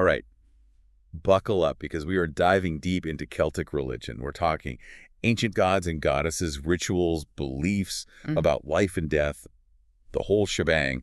All right, buckle up because we are diving deep into Celtic religion. We're talking ancient gods and goddesses, rituals, beliefs about life and death, the whole shebang.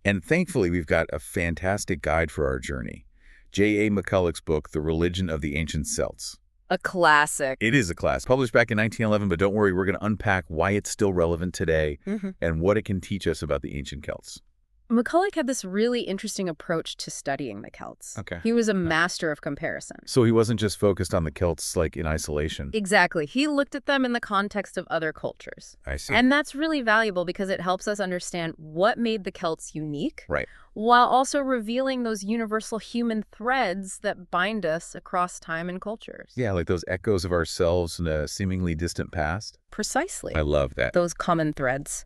And thankfully, we've got a fantastic guide for our journey. J.A. McCulloch's book, The Religion of the Ancient Celts. A classic. It is a classic. Published back in 1911, but don't worry, we're going to unpack why it's still relevant today and what it can teach us about the ancient Celts. McCulloch had this really interesting approach to studying the Celts. Okay. He was a master of comparison. So he wasn't just focused on the Celts like in isolation. Exactly. He looked at them in the context of other cultures. I see. And that's really valuable because it helps us understand what made the Celts unique, Right. while also revealing those universal human threads that bind us across time and cultures. Yeah, like those echoes of ourselves in a seemingly distant past. Precisely. I love that. Those common threads.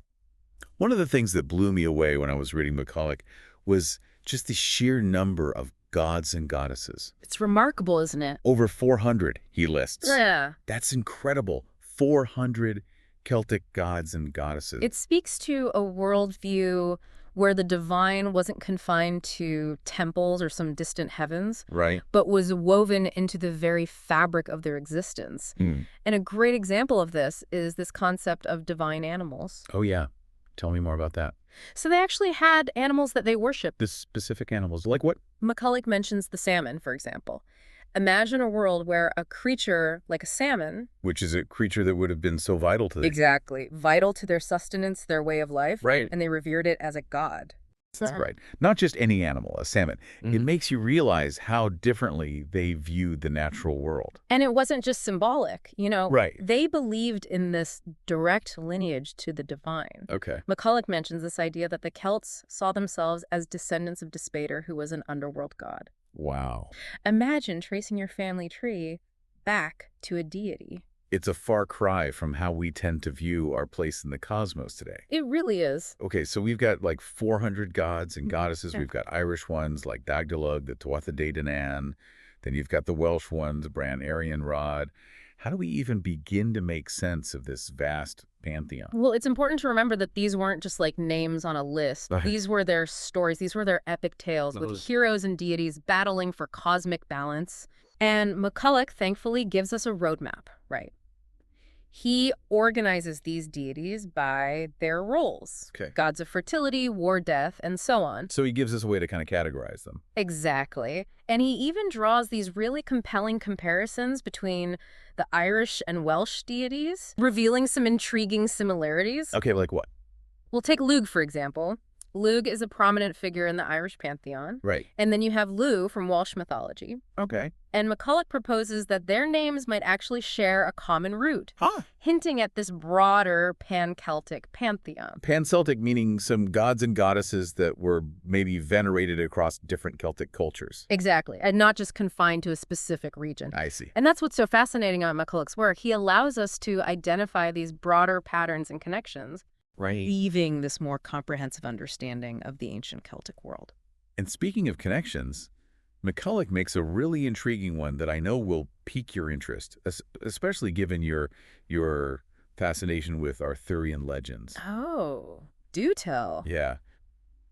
One of the things that blew me away when I was reading McCulloch was just the sheer number of gods and goddesses. It's remarkable, isn't it? Over 400, he lists. Yeah. That's incredible. 400 Celtic gods and goddesses. It speaks to a worldview where the divine wasn't confined to temples or some distant heavens, right, but was woven into the very fabric of their existence. And a great example of this is this concept of divine animals. Oh, yeah. Tell me more about that. So they actually had animals that they worshiped. The specific animals, like what? McCulloch mentions the salmon, for example. Imagine a world where a creature like a salmon... Which is a creature that would have been so vital to them. Exactly. Vital to their sustenance, their way of life. Right. And they revered it as a god. That's right. Not just any animal, a salmon. It makes you realize how differently they viewed the natural world. And it wasn't just symbolic, you know. Right. They believed in this direct lineage to the divine. Okay. McCulloch mentions this idea that the Celts saw themselves as descendants of Despater, who was an underworld god. Wow. Imagine tracing your family tree back to a deity. It's a far cry from how we tend to view our place in the cosmos today. It really is. Okay, so we've got like 400 gods and goddesses. Yeah. We've got Irish ones like Dagdalug, the Tuatha De Danann. Then you've got the Welsh ones, Bran Arian Rod. How do we even begin to make sense of this vast pantheon? Well, it's important to remember that these weren't just like names on a list. Right. These were their stories. These were their epic tales with heroes and deities battling for cosmic balance. And McCulloch thankfully gives us a roadmap, right? He organizes these deities by their roles. Okay. Gods of fertility, war, death, and so on. So he gives us a way to kind of categorize them. Exactly. And he even draws these really compelling comparisons between the Irish and Welsh deities, revealing some intriguing similarities. Okay, like what? We'll take Lug, for example. Lug is a prominent figure in the Irish pantheon. Right. And then you have Lugh from Welsh mythology. Okay. And McCulloch proposes that their names might actually share a common root, hinting at this broader pan-Celtic pantheon. Pan-Celtic meaning some gods and goddesses that were maybe venerated across different Celtic cultures. Exactly, and not just confined to a specific region. I see. And that's what's so fascinating about McCulloch's work. He allows us to identify these broader patterns and connections, Right. leaving this more comprehensive understanding of the ancient Celtic world. And speaking of connections, McCulloch makes a really intriguing one that I know will pique your interest, especially given your fascination with Arthurian legends. Oh, do tell. Yeah.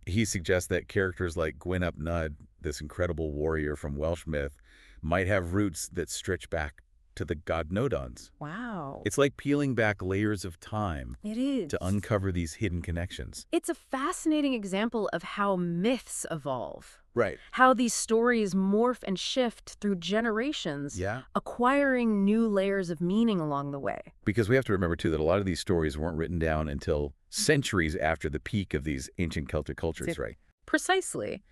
He suggests that characters like Gwyn ap Nudd, this incredible warrior from Welsh myth, might have roots that stretch back to the god Nodons. Wow. It's like peeling back layers of time It is. to uncover these hidden connections. It's a fascinating example of how myths evolve. Right. How these stories morph and shift through generations, Yeah. acquiring new layers of meaning along the way. Because we have to remember, too, that a lot of these stories weren't written down until centuries after the peak of these ancient Celtic cultures, right? Precisely.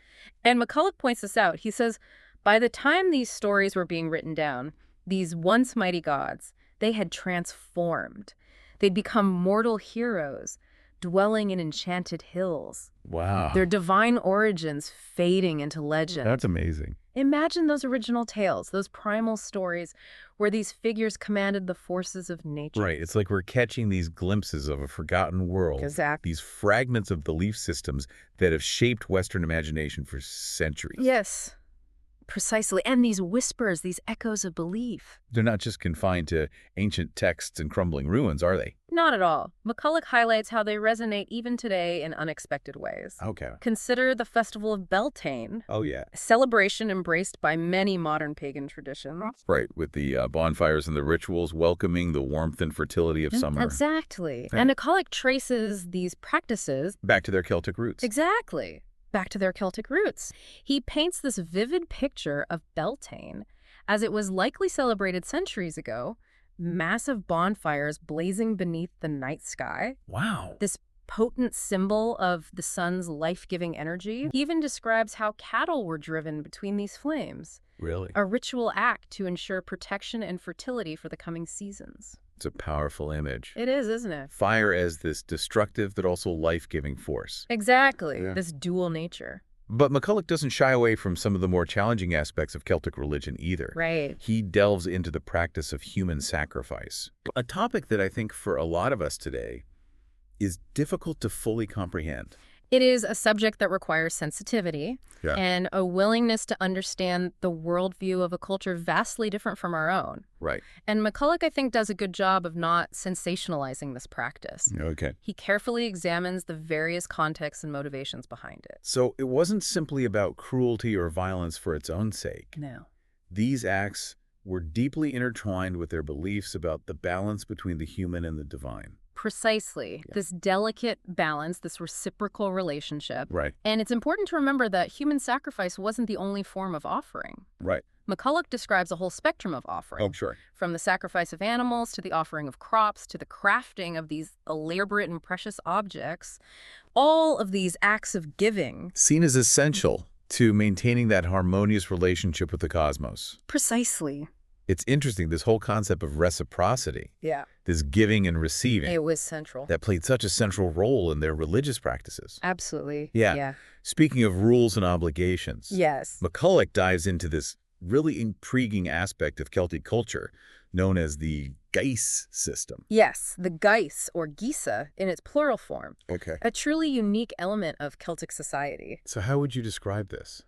And McCulloch points this out. He says, by the time these stories were being written down, these once mighty gods, they had transformed. They'd become mortal heroes, dwelling in enchanted hills. Wow. Their divine origins fading into legend. That's amazing. Imagine those original tales, those primal stories where these figures commanded the forces of nature. Right. It's like we're catching these glimpses of a forgotten world. Exactly. These fragments of belief systems that have shaped Western imagination for centuries. Yes. Precisely. And these whispers, these echoes of belief. They're not just confined to ancient texts and crumbling ruins, are they? Not at all. McCulloch highlights how they resonate even today in unexpected ways. Okay. Consider the festival of Beltane, Oh, yeah. a celebration embraced by many modern pagan traditions. Right, with the bonfires and the rituals welcoming the warmth and fertility of summer. Exactly. Yeah. And McCulloch traces these practices Back to their Celtic roots. exactly back to their Celtic roots. He paints this vivid picture of Beltane as it was likely celebrated centuries ago, massive bonfires blazing beneath the night sky, Wow. this potent symbol of the sun's life-giving energy. He even describes how cattle were driven between these flames, Really? a ritual act to ensure protection and fertility for the coming seasons. It's a powerful image. It is, isn't it? Fire as this destructive but also life-giving force. Exactly, Yeah. this dual nature. But McCulloch doesn't shy away from some of the more challenging aspects of Celtic religion either. Right. He delves into the practice of human sacrifice, a topic that I think for a lot of us today is difficult to fully comprehend. It is a subject that requires sensitivity Yeah. and a willingness to understand the worldview of a culture vastly different from our own. Right. And McCulloch, I think, does a good job of not sensationalizing this practice. Okay. He carefully examines the various contexts and motivations behind it. So it wasn't simply about cruelty or violence for its own sake. No. These acts were deeply intertwined with their beliefs about the balance between the human and the divine. Precisely. Yeah. This delicate balance, this reciprocal relationship. Right. And it's important to remember that human sacrifice wasn't the only form of offering. Right. McCulloch describes a whole spectrum of offering. Oh, sure. From the sacrifice of animals to the offering of crops to the crafting of these elaborate and precious objects, all of these acts of giving. Seen as essential to maintaining that harmonious relationship with the cosmos. Precisely. It's interesting, this whole concept of reciprocity, Yeah. this giving and receiving, It was central. that played such a central role in their religious practices. Absolutely. Yeah. Yeah. Speaking of rules and obligations, Yes. McCulloch dives into this really intriguing aspect of Celtic culture known as the Geis system. Yes, the geis, or Gisa, in its plural form, Okay. a truly unique element of Celtic society. So how would you describe this?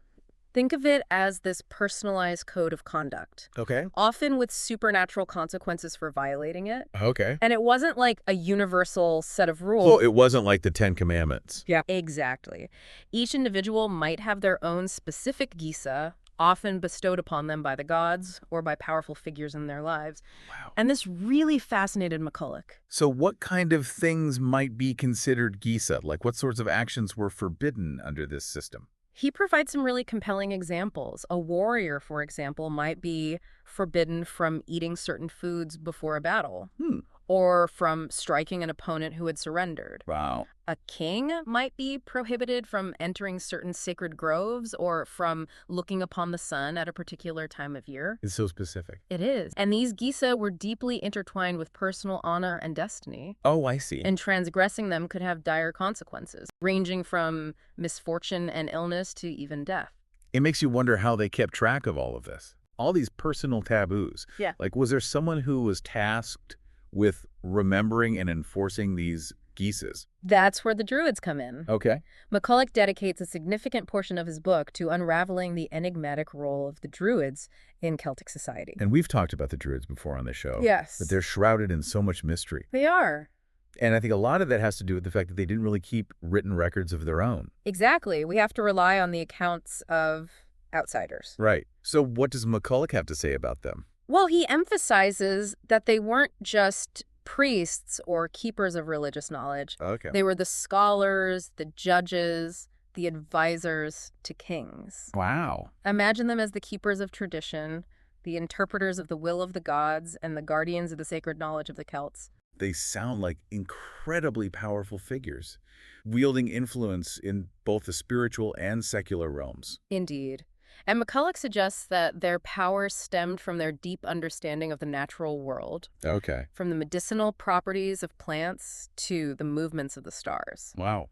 Think of it as this personalized code of conduct, Okay. often with supernatural consequences for violating it. Okay. And it wasn't like a universal set of rules. So it wasn't like the Ten Commandments. Yeah. Exactly. Each individual might have their own specific Gisa, often bestowed upon them by the gods or by powerful figures in their lives. Wow. And this really fascinated McCulloch. So what kind of things might be considered Gisa? Like what sorts of actions were forbidden under this system? He provides some really compelling examples. A warrior, for example, might be forbidden from eating certain foods before a battle, or from striking an opponent who had surrendered. Wow. A king might be prohibited from entering certain sacred groves or from looking upon the sun at a particular time of year. It's so specific. It is. And these Gisa were deeply intertwined with personal honor and destiny. Oh, I see. And transgressing them could have dire consequences, ranging from misfortune and illness to even death. It makes you wonder how they kept track of all of this. All these personal taboos. Yeah. Like, was there someone who was tasked with remembering and enforcing these Gisas? That's where the Druids come in. Okay. McCulloch dedicates a significant portion of his book to unraveling the enigmatic role of the Druids in Celtic society. And we've talked about the Druids before on this show. Yes. But they're shrouded in so much mystery. They are. And I think a lot of that has to do with the fact that they didn't really keep written records of their own. Exactly. We have to rely on the accounts of outsiders. Right. So what does McCulloch have to say about them? Well, he emphasizes that they weren't just priests or keepers of religious knowledge. Okay. They were the scholars, the judges, the advisors to kings. Wow. Imagine them as the keepers of tradition, the interpreters of the will of the gods, and the guardians of the sacred knowledge of the Celts. They sound like incredibly powerful figures, wielding influence in both the spiritual and secular realms. Indeed. And McCulloch suggests that their power stemmed from their deep understanding of the natural world, Okay. from the medicinal properties of plants to the movements of the stars. Wow.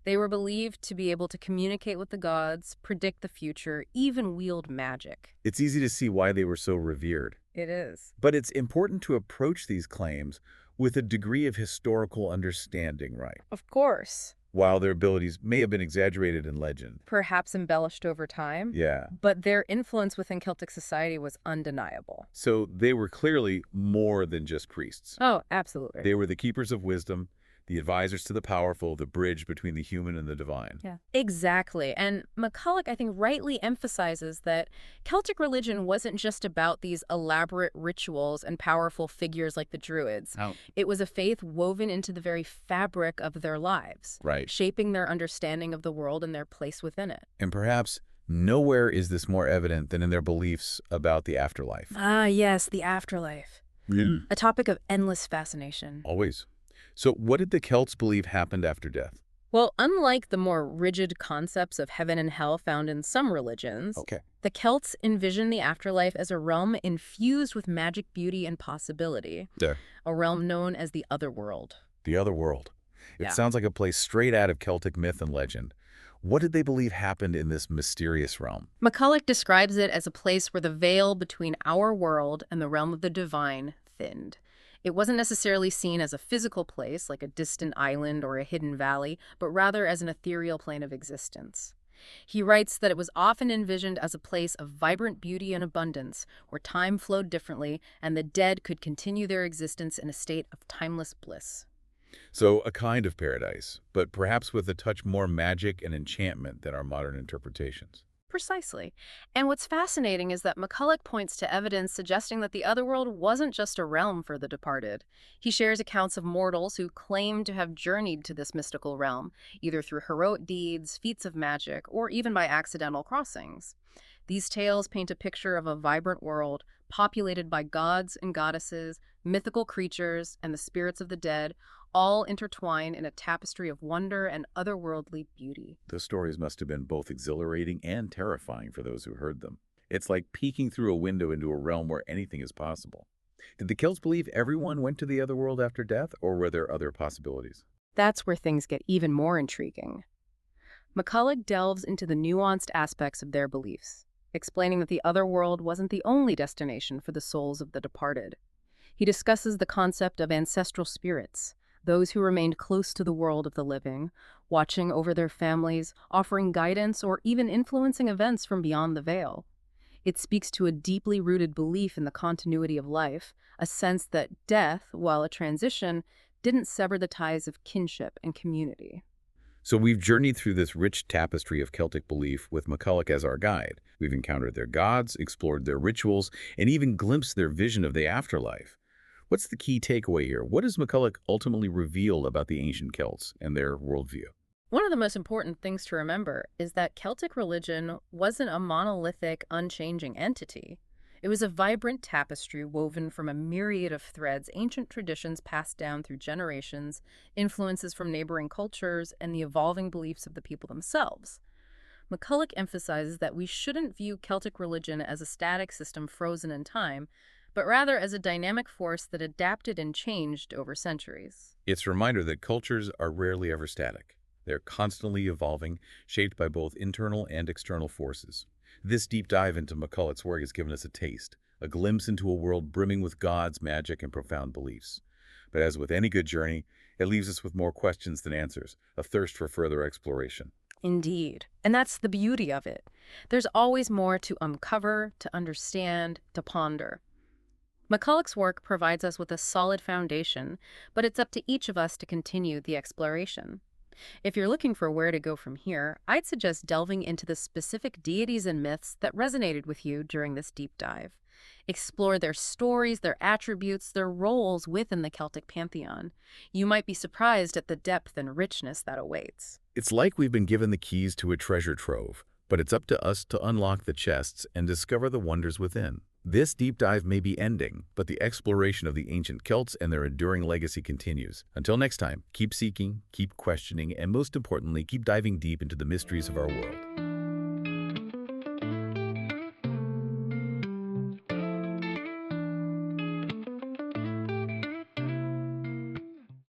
They were believed to be able to communicate with the gods, predict the future, even wield magic. It's easy to see why they were so revered. It is. But it's important to approach these claims with a degree of historical understanding, right? Of course. while their abilities may have been exaggerated in legend. Perhaps embellished over time. Yeah. But their influence within Celtic society was undeniable. So they were clearly more than just priests. Oh, absolutely. They were the keepers of wisdom, the advisors to the powerful, the bridge between the human and the divine. Yeah, exactly. And McCulloch, I think, rightly emphasizes that Celtic religion wasn't just about these elaborate rituals and powerful figures like the Druids. Oh. It was a faith woven into the very fabric of their lives, Right. shaping their understanding of the world and their place within it. And perhaps nowhere is this more evident than in their beliefs about the afterlife. Ah, yes, the afterlife. Yeah. A topic of endless fascination. Always. So what did the Celts believe happened after death? Well, unlike the more rigid concepts of heaven and hell found in some religions, Okay. the Celts envisioned the afterlife as a realm infused with magic, beauty, and possibility. Yeah. A realm known as the otherworld. The other world. It Yeah. sounds like a place straight out of Celtic myth and legend. What did they believe happened in this mysterious realm? McCulloch describes it as a place where the veil between our world and the realm of the divine thinned. It wasn't necessarily seen as a physical place, like a distant island or a hidden valley, but rather as an ethereal plane of existence. He writes that it was often envisioned as a place of vibrant beauty and abundance, where time flowed differently and the dead could continue their existence in a state of timeless bliss. So a kind of paradise, but perhaps with a touch more magic and enchantment than our modern interpretations. Precisely. And what's fascinating is that McCulloch points to evidence suggesting that the otherworld wasn't just a realm for the departed. He shares accounts of mortals who claim to have journeyed to this mystical realm, either through heroic deeds, feats of magic, or even by accidental crossings. These tales paint a picture of a vibrant world populated by gods and goddesses, mythical creatures, and the spirits of the dead, all intertwined in a tapestry of wonder and otherworldly beauty. Those stories must have been both exhilarating and terrifying for those who heard them. It's like peeking through a window into a realm where anything is possible. Did the Celts believe everyone went to the other world after death, or were there other possibilities? That's where things get even more intriguing. McCulloch delves into the nuanced aspects of their beliefs, explaining that the other world wasn't the only destination for the souls of the departed. He discusses the concept of ancestral spirits, those who remained close to the world of the living, watching over their families, offering guidance, or even influencing events from beyond the veil. It speaks to a deeply rooted belief in the continuity of life, a sense that death, while a transition, didn't sever the ties of kinship and community. So we've journeyed through this rich tapestry of Celtic belief with McCulloch as our guide. We've encountered their gods, explored their rituals, and even glimpsed their vision of the afterlife. What's the key takeaway here? What does McCulloch ultimately reveal about the ancient Celts and their worldview? One of the most important things to remember is that Celtic religion wasn't a monolithic, unchanging entity. It was a vibrant tapestry woven from a myriad of threads, ancient traditions passed down through generations, influences from neighboring cultures, and the evolving beliefs of the people themselves. McCulloch emphasizes that we shouldn't view Celtic religion as a static system frozen in time, but rather as a dynamic force that adapted and changed over centuries. It's a reminder that cultures are rarely ever static. They're constantly evolving, shaped by both internal and external forces. This deep dive into McCulloch's work has given us a taste, a glimpse into a world brimming with gods, magic, and profound beliefs. But as with any good journey, it leaves us with more questions than answers, a thirst for further exploration. Indeed. And that's the beauty of it. There's always more to uncover, to understand, to ponder. McCulloch's work provides us with a solid foundation, but it's up to each of us to continue the exploration. If you're looking for where to go from here, I'd suggest delving into the specific deities and myths that resonated with you during this deep dive. Explore their stories, their attributes, their roles within the Celtic pantheon. You might be surprised at the depth and richness that awaits. It's like we've been given the keys to a treasure trove, but it's up to us to unlock the chests and discover the wonders within. This deep dive may be ending, but the exploration of the ancient Celts and their enduring legacy continues. Until next time, keep seeking, keep questioning, and most importantly, keep diving deep into the mysteries of our world.